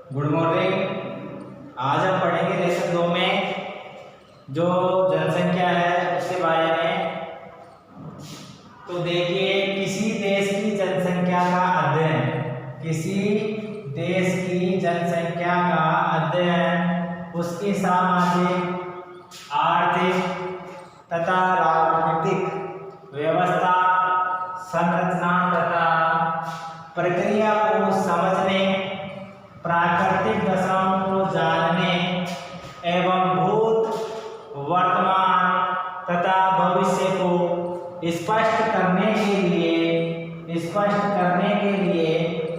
Good morning. आज हम पढ़ेंगे लेसन 2 में जो जनसंख्या है उसके बारे में। तो देखिए, किसी देश की जनसंख्या का अध्ययन, किसी देश की जनसंख्या का अध्ययन उसकी सामाजिक, आर्थिक तथा राजनीतिक व्यवस्था, संरचना तथा प्रक्रिया को समझने, प्राकृतिक दशाओं को जानने एवं भूत, वर्तमान तथा भविष्य को स्पष्ट करने के लिए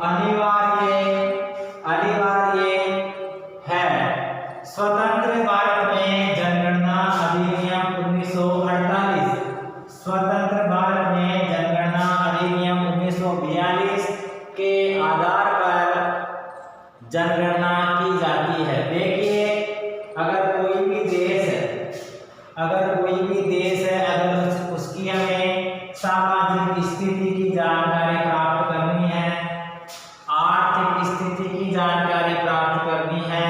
अनिवार्य है। स्वतंत्र भारत में जनगणना अधिनियम 1948, स्वतंत्र भारत में जनगणना अधिनियम 1942 के आधार पर जनगणना की जाती है। देखिए, अगर कोई भी देश है, अगर उसकी हमें सामाजिक स्थिति की जानकारी प्राप्त करनी है, आर्थिक स्थिति की जानकारी प्राप्त करनी है,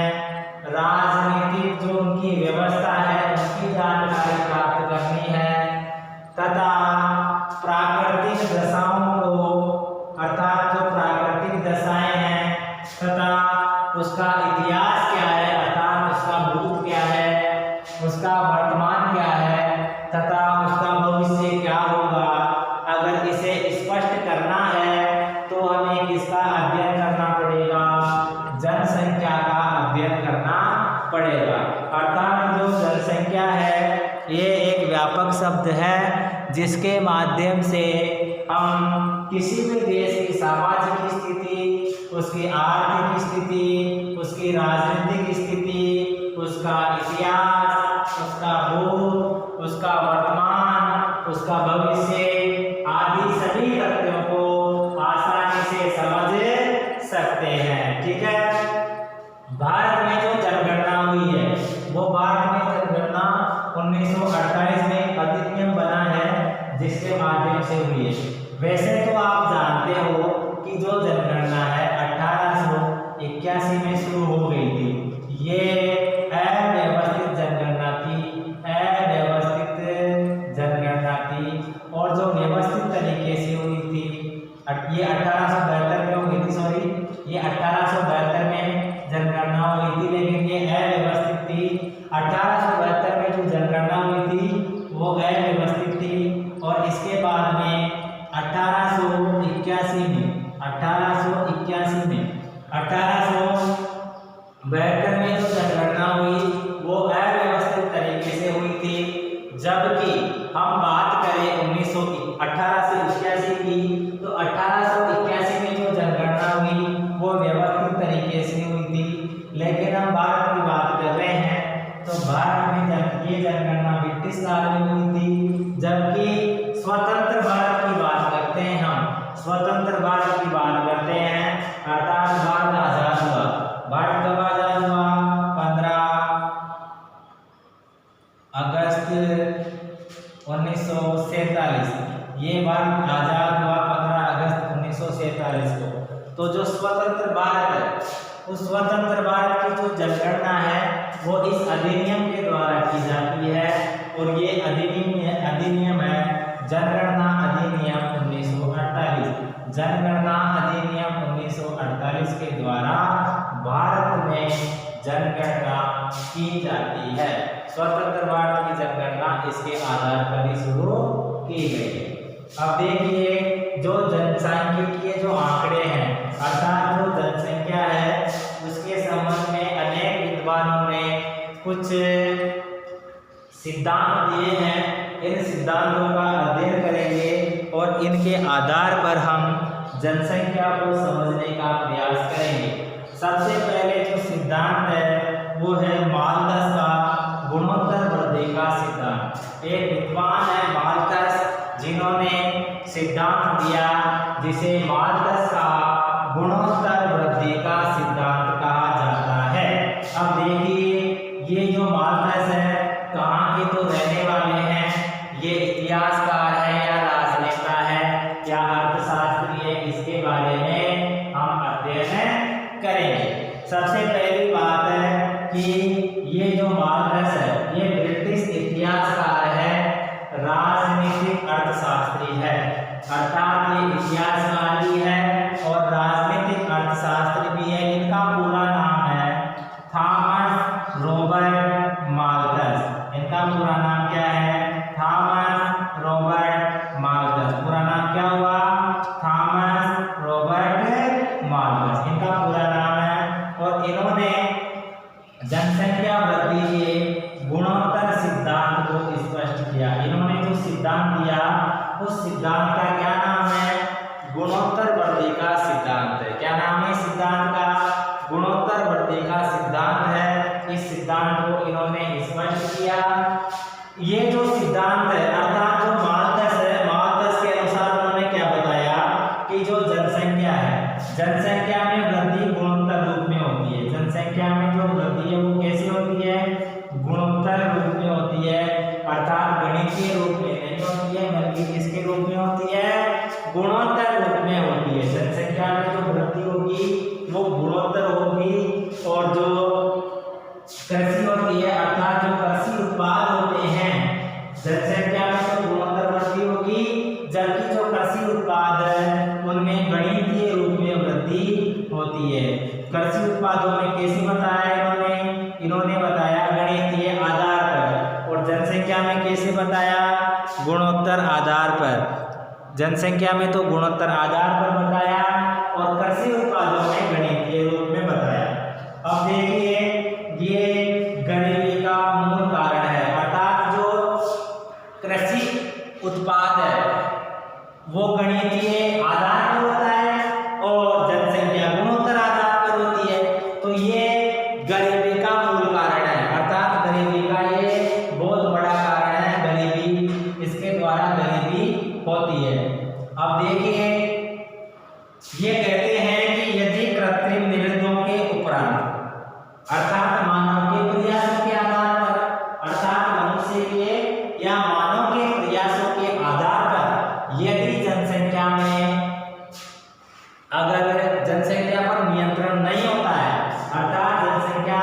राजनीतिक जो उनकी व्यवस्था है उसकी जानकारी प्राप्त करनी है, तथा प्राकृतिक दशाओं को, अर्थात जो प्राकृतिक दशाएं हैं तथा उसका इतिहास क्या है, अर्थात उसका भूत क्या है, उसका वर्तमान क्या है तथा उसका भविष्य क्या होगा, अगर इसे स्पष्ट करना है तो हमें किसका अध्ययन करना पड़ेगा? जनसंख्या का अध्ययन करना पड़ेगा। अर्थात जो जनसंख्या है ये एक व्यापक शब्द है जिसके माध्यम से हम किसी भी देश की सामाजिक स्थिति, उसकी आर्थिक स्थिति, उसकी राजनीतिक स्थिति, उसका इतिहास, उसका भूत, उसका वर्तमान, उसका भविष्य आदि सभी तथ्यों को आसानी से समझ सकते हैं। ठीक है। भारत में जो जनगणना हुई है वो भारत में जनगणना 1948 में अधिनियम बना है जिसके माध्यम से हुई है। वैसे तो आप जानते हो कि जो जनगणना है 1881 में शुरू हो गई थी। ये अव्यवस्थित जनगणना थी और जो व्यवस्थित तरीके से हुई थी ये 1872 में हुई थी। ये 1872 में जनगणना हुई थी, लेकिन ये अव्यवस्थित थी। 1872 में जो जनगणना हुई थी वो अव्यवस्थित थी और इसके बाद में 1881 में जो जनगणना हुई वो अव्यवस्थित तरीके से हुई थी। जबकि हम बात करें 1881 की, तो 1881 में जो जनगणना हुई वो व्यवस्थित तरीके से हुई थी। लेकिन हम भारत की बात कर रहे हैं तो भारत में ये जनगणना ब्रिटिश काल में हुई थी। जबकि स्वतंत्र भारत की बात करते हैं, हम स्वतंत्र भारत की बात करते हैं, अर्थात भारत आजाद हुआ। भारत कब आजाद हुआ? 15 अगस्त 1947। ये भारत आजाद हुआ 15 अगस्त 1947 को। तो जो स्वतंत्र भारत है उस स्वतंत्र भारत की जो जनगणना है वो इस अधिनियम के द्वारा की जाती है और ये अधिनियम है जनगणना अधिनियम 1948। जनगणना अधिनियम 1948 के द्वारा भारत में जनगणना की जाती है। स्वतंत्र भारत की जनगणना इसके आधार पर ही शुरू की गई। अब देखिए, जो जनसांख्यिकीय जो आंकड़े हैं, अर्थात जो जनसंख्या है उसके संबंध में अनेक विद्वानों ने कुछ सिद्धांत दिए हैं। इन सिद्धांतों का अध्ययन करेंगे और इनके आधार पर हम जनसंख्या को समझने का प्रयास करेंगे। सबसे पहले जो सिद्धांत है वो है मालथस का गुणोत्तर वृद्धि का सिद्धांत। एक विद्वान है मालथस जिन्होंने सिद्धांत दिया जिसे मालथस का गुणोत्तर वृद्धि का सिद्धांत कहा जाता है। अब देखिए, ये जो मालथस है कहाँ के तो रहने वाले हैं, ये इतिहासकार है या राजनेता है या अर्थशास्त्री है, इसके बारे में हम अध्ययन करेंगे। सबसे पहली बात है कि ये जो मार्कस है ये ब्रिटिश इतिहासकार है, राजनीतिक अर्थशास्त्री है, अर्थात ये इतिहासकार भी है और राजनीतिक अर्थशास्त्री भी है। इनका पूरा नाम है थॉमस रॉबर्ट माल्थस। इनका पूरा नाम क्या है? Thomas Robert Malthus. पूरा नाम क्या हुआ? थॉमस रॉबर्ट माल्थस इनका पूरा नाम है। और इन्होंने जनसंख्या वृद्धि के गुणोत्तर सिद्धांत को स्पष्ट किया। इन्होंने जो सिद्धांत दिया उस सिद्धांत का क्या नाम है? गुणोत्तर वृद्धि का सिद्धांत है। क्या नाम है सिद्धांत का? गुणोत्तर वृद्धि का सिद्धांत है। इस सिद्धांत को इन्होंने स्पष्ट किया। ये जो सिद्धांत है अर्थात जो माल्थस है, माल्थस के अनुसार उन्होंने क्या बताया कि जो जनसंख्या है, जनसंख्या में वृद्धि गुणोत्तर रूप में होती है। जनसंख्या में जो वृद्धि है वो कैसे होती है? गुणोत्तर रूप में होती है, अर्थात गणितीय रूप में नहीं होती है बल्कि किसके रूप में होती है? गुणोत्तर रूप में होती है। जनसंख्या में जो वृद्धि होगी वो गुणोत्तर होगी और जो कृषि होती है अर्थात जो कृषि उत्पाद होते हैं, जनसंख्या में तो गुणोत्तर वृद्धि होगी, जबकि जो कृषि उत्पाद है उनमें गणितीय रूप में वृद्धि होती है। कृषि उत्पादों में कैसे बताया इन्होंने बताया गणितीय आधार पर, और जनसंख्या में कैसे बताया? गुणोत्तर आधार पर। जनसंख्या में तो गुणोत्तर आधार पर बताया और कृषि उत्पादों में गणितीय रूप में बताया। अब देखिए ये गरीबी का मूल कारण है, अर्थात जो कृषि उत्पाद है वो गणितीय आधार पर होता है और जनसंख्या गुणोत्तर आधार पर होती है। तो ये गरीबी का मूल कारण है, अर्थात गरीबी का ये बहुत बड़ा कारण है। गरीबी, इसके द्वारा गरीबी होती है। अब देखिए ये कहते हैं कि यदि कृत्रिम निवेदों के उपरांत अर्थात मानव के प्रयासों के आधार पर, अर्थात मनुष्य के या मानव के प्रयासों के आधार पर यदि जनसंख्या में अगर जनसंख्या पर नियंत्रण नहीं होता है, अर्थात जनसंख्या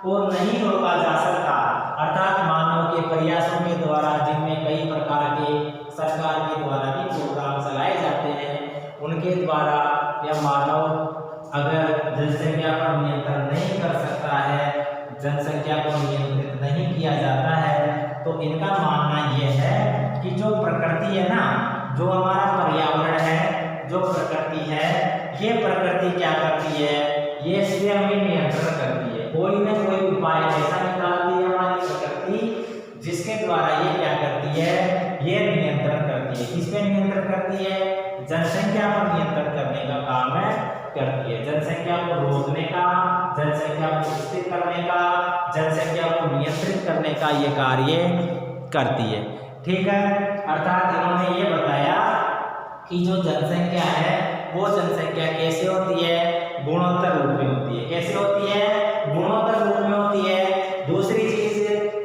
को नहीं रोका जा सकता, अर्थात मानव के प्रयासों के द्वारा जिनमें कई प्रकार के सरकार के द्वारा भी प्रोग्राम चलाए जाते हैं, उनके द्वारा या मानव अगर जनसंख्या पर नियंत्रण नहीं कर सकता है, जनसंख्या को नियंत्रित नहीं किया जाता है, तो इनका मानना यह है कि जो प्रकृति है ना, जो हमारा पर्यावरण है, जो प्रकृति है, ये प्रकृति क्या करती है? ये स्वयं ही नियंत्रण करती है। कोई न कोई उपाय ऐसा निकालती है हमारी प्रकृति जिसके द्वारा ये क्या करती है? ये नियंत्रण करती है। किस पे नियंत्रण करती है? जनसंख्या पर नियंत्रण करने का काम है करती है। जनसंख्या को रोकने का, जनसंख्या को स्थिर करने का, जनसंख्या को नियंत्रित करने का ये कार्य करती है। ठीक है, अर्थात इन्होंने ये बताया कि जो जनसंख्या है वो जनसंख्या कैसे होती है? गुणोत्तर रूप में होती है। कैसे होती है? गुणोत्तर रूप में होती है। दूसरी चीज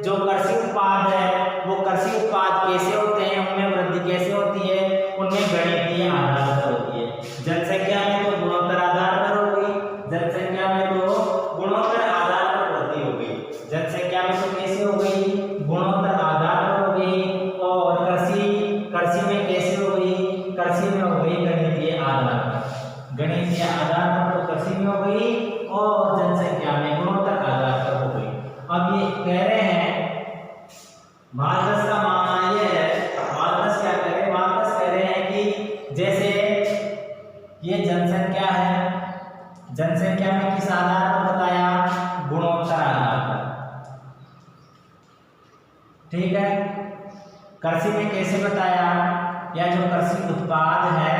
जो कृषि उत्पाद है वो कृषि उत्पाद कैसे होते हैं, उनमें वृद्धि कैसे होती है? उनमें गणितीय आधार पर होती है। जनसंख्या में तो गुणोत्तर आधार पर हो गई, जनसंख्या में तो गुणोत्तर आधार पर वृद्धि हो गई, जनसंख्या में तो कैसे हो गई? गुणोत्तर आधार पर हो गई। और कृषि में कैसे हो गई? कृषि में हो गई गणितीय आधार पर। गणितीय आधार पर तो कृषि में हो गई और जनसंख्या में गुणोत्तर आधार पर हो गई। अब ये कह रहे हैं, माल्थस का मानना ये है, माल्थस क्या कह रहे हैं? माल्थस कह रहे हैं कि जैसे ये जनसंख्या है, जनसंख्या में किस आधार पर बताया? गुणोत्तर आधार पर। ठीक है, कृषि में कैसे बताया? या जो कृषि उत्पाद है,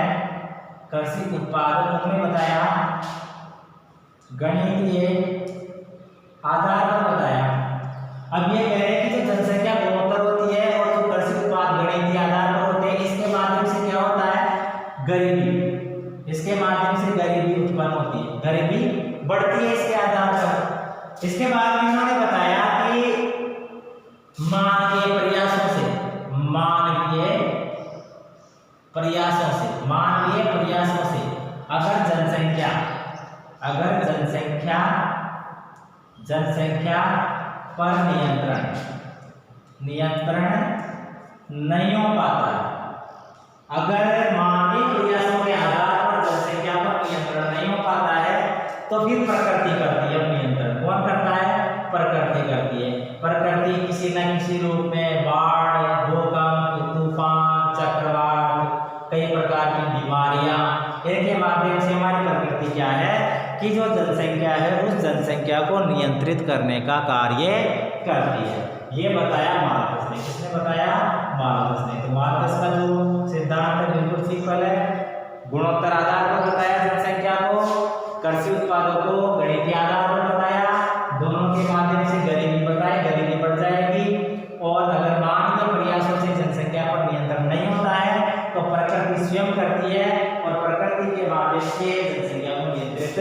कृषि उत्पाद उनमें बताया गणितीय आधार पर बताया। अब ये कह रहे हैं कि जो जनसंख्या गुणोत्तर होती है और जो कृषि उत्पाद गणितीय आधार पर होते हैं, इसके माध्यम से क्या होता है? गरीबी, इसके माध्यम से गरीबी उत्पन्न होती है, गरीबी बढ़ती है इसके आधार पर। इसके बाद में इन्होंने बताया कि मानवीय प्रयासों से, मानवीय प्रयासों से अगर अगर जनसंख्या पर नियंत्रण नहीं हो पाता, अगर मानवीय प्रयासों के आधार पर जनसंख्या पर नियंत्रण नहीं हो पाता है तो फिर प्रकृति करती है नियंत्रण। कौन करता है? प्रकृति करती है। प्रकृति किसी न किसी रूप में बाढ़, भूकंप, तूफान, चक्रवात, कई प्रकार की बीमारियां, इनके माध्यम से हमारी प्रकृति क्या है कि जो जनसंख्या है उस जनसंख्या को नियंत्रित करने का कार्य करती है। ये बताया मार्कस ने। किसने बताया? मार्कस ने। तो मार्कस का जो सिद्धांत है बिल्कुल सिंपल है, गुणोत्तर आधार पर बताया जनसंख्या को, कृषि उत्पादों को गणितीय आधार पर बताया, दोनों के माध्यम से गरीबी बताई, गरीबी बढ़ जाएगी, और अगर मानवीय प्रयासों से जनसंख्या पर नियंत्रण नहीं होता है तो प्रकृति स्वयं करती है और प्रकृति के माध्यम से जनसंख्या को नियंत्रित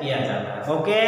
किया जाता है। ओके।